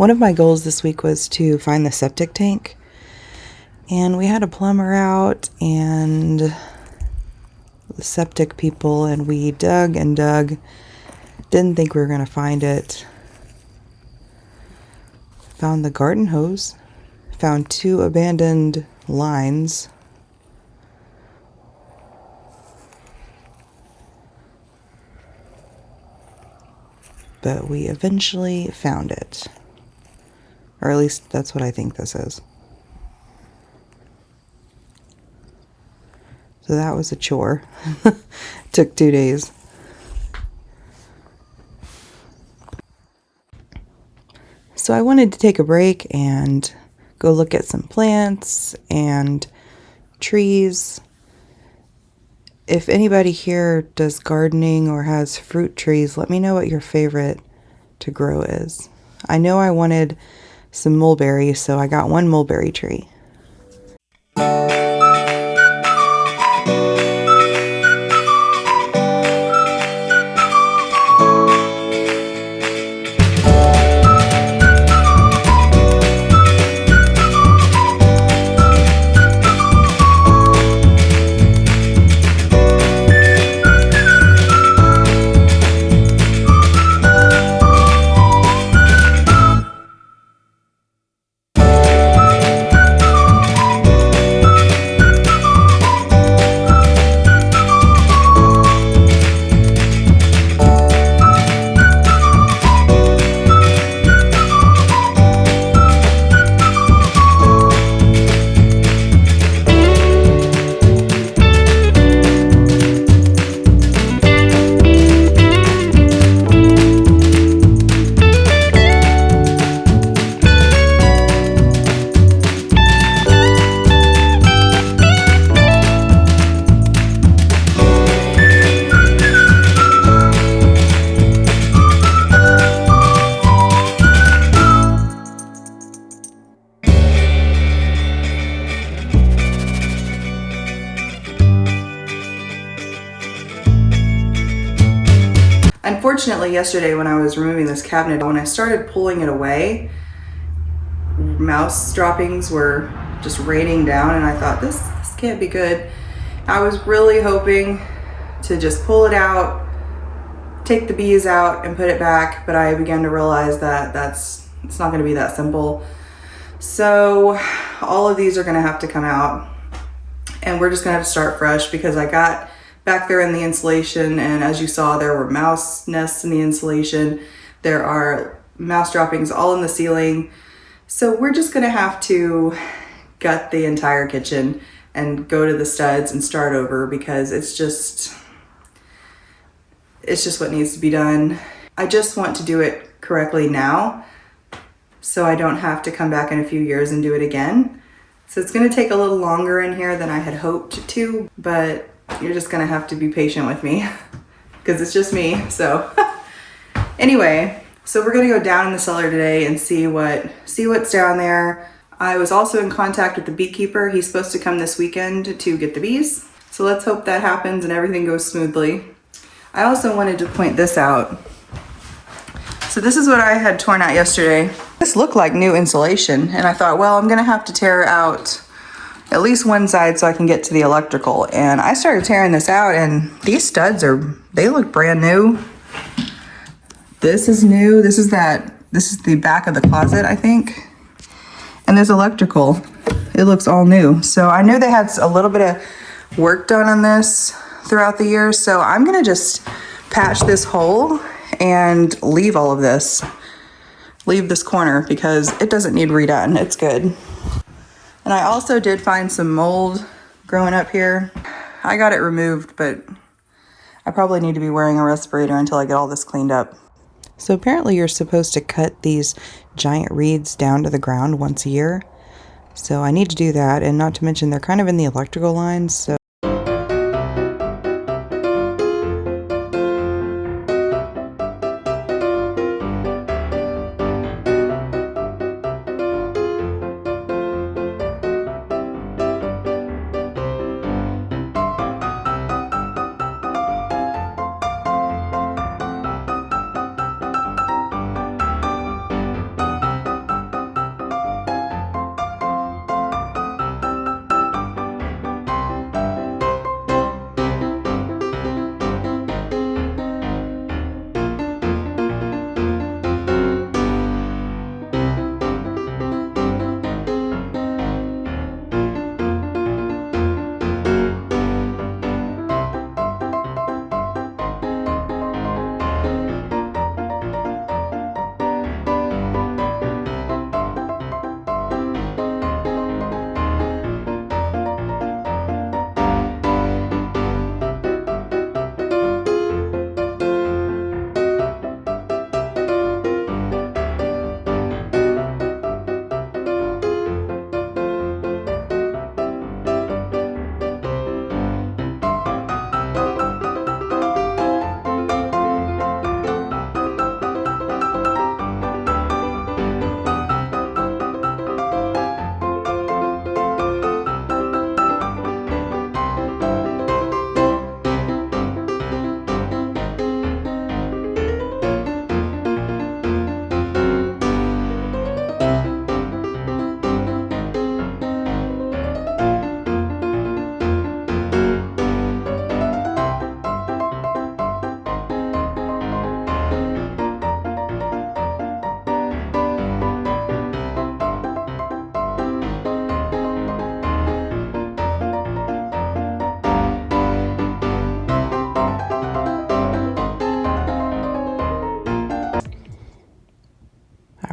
One of my goals this week was to find the septic tank, and we had a plumber out and the septic people, and we dug and dug. Didn't think we were going to find it. Found the garden hose. Found 2 abandoned lines. But we eventually found it. Or at least that's what I think this is. So that was a chore. Took 2 days. So I wanted to take a break and go look at some plants and trees. If anybody here does gardening or has fruit trees, let me know what your favorite to grow is. I know I wanted some mulberry, so I got 1 mulberry tree. Unfortunately, yesterday when I was removing this cabinet, when I started pulling it away, mouse droppings were just raining down, and I thought, this can't be good. I was really hoping to just pull it out, take the bees out, and put it back, but I began to realize that it's not going to be that simple. So all of these are going to have to come out, and we're just going to have to start fresh, because I got back there in the insulation, and as you saw, there were mouse nests in the insulation. There are mouse droppings all in the ceiling. So we're just gonna have to gut the entire kitchen and go to the studs and start over, because it's just what needs to be done. I just want to do it correctly now, so I don't have to come back in a few years and do it again. So it's gonna take a little longer in here than I had hoped to, but you're just gonna have to be patient with me because it's just me. So anyway, so we're gonna go down in the cellar today and see what's down there. I was also in contact with the beekeeper. He's supposed to come this weekend to get the bees. So let's hope that happens and everything goes smoothly. I also wanted to point this out. So this is what I had torn out yesterday. This looked like new insulation, and I thought, well, I'm gonna have to tear out at least one side so I can get to the electrical. And I started tearing this out, and these studs they look brand new. This is new. This is the back of the closet, I think. And this electrical, it looks all new. So I knew they had a little bit of work done on this throughout the years. So I'm gonna just patch this hole and leave all of this. Leave this corner because it doesn't need redone. It's good. And I also did find some mold growing up here. I got it removed, but I probably need to be wearing a respirator until I get all this cleaned up. So apparently you're supposed to cut these giant reeds down to the ground once a year. So I need to do that, and not to mention they're kind of in the electrical lines, so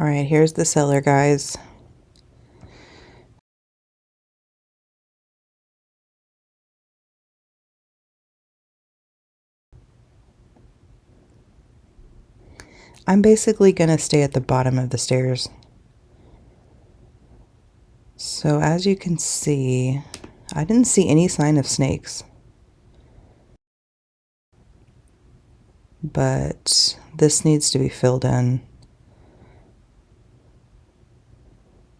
right, here's the cellar, guys. I'm basically going to stay at the bottom of the stairs. So as you can see, I didn't see any sign of snakes. But this needs to be filled in.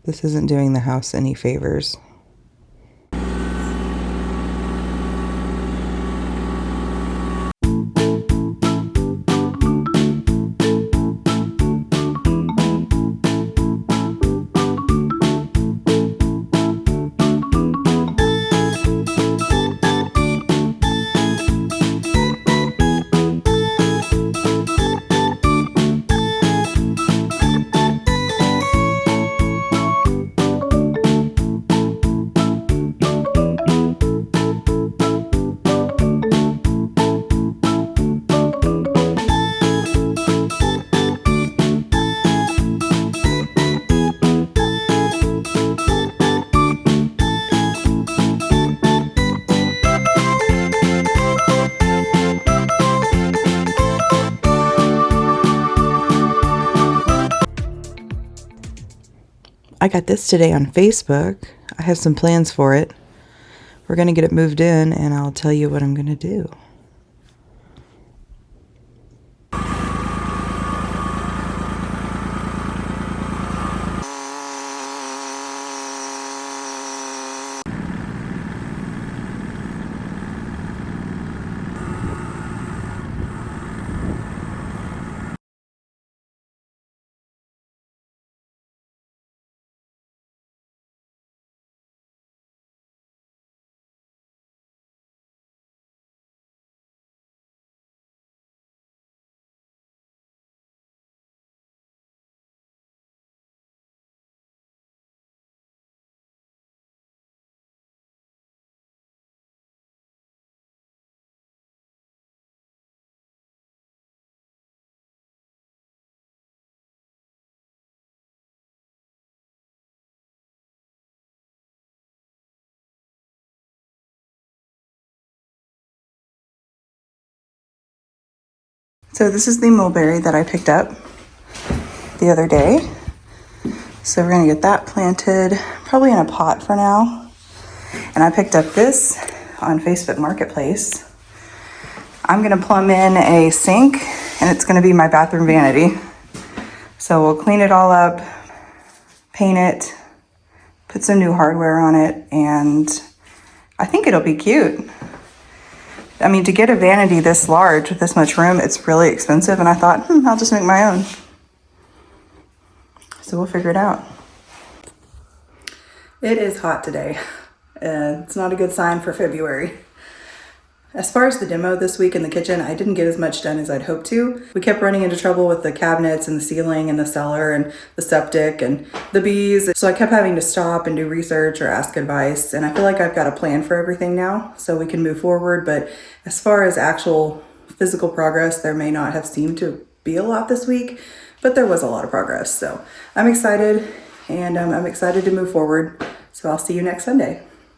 This isn't doing the house any favors. I got this today on Facebook. I have some plans for it. We're going to get it moved in, and I'll tell you what I'm going to do. So this is the mulberry that I picked up the other day. So we're going to get that planted, probably in a pot for now. And I picked up this on Facebook Marketplace. I'm going to plumb in a sink, and it's going to be my bathroom vanity. So we'll clean it all up, paint it, put some new hardware on it, and I think it'll be cute. I mean, to get a vanity this large with this much room, it's really expensive, and I thought, I'll just make my own. So we'll figure it out. It is hot today. It's not a good sign for February. As far as the demo this week in the kitchen, I didn't get as much done as I'd hoped to. We kept running into trouble with the cabinets and the ceiling and the cellar and the septic and the bees. So I kept having to stop and do research or ask advice. And I feel like I've got a plan for everything now so we can move forward. But as far as actual physical progress, there may not have seemed to be a lot this week, but there was a lot of progress. So I'm excited, and I'm excited to move forward. So I'll see you next Sunday.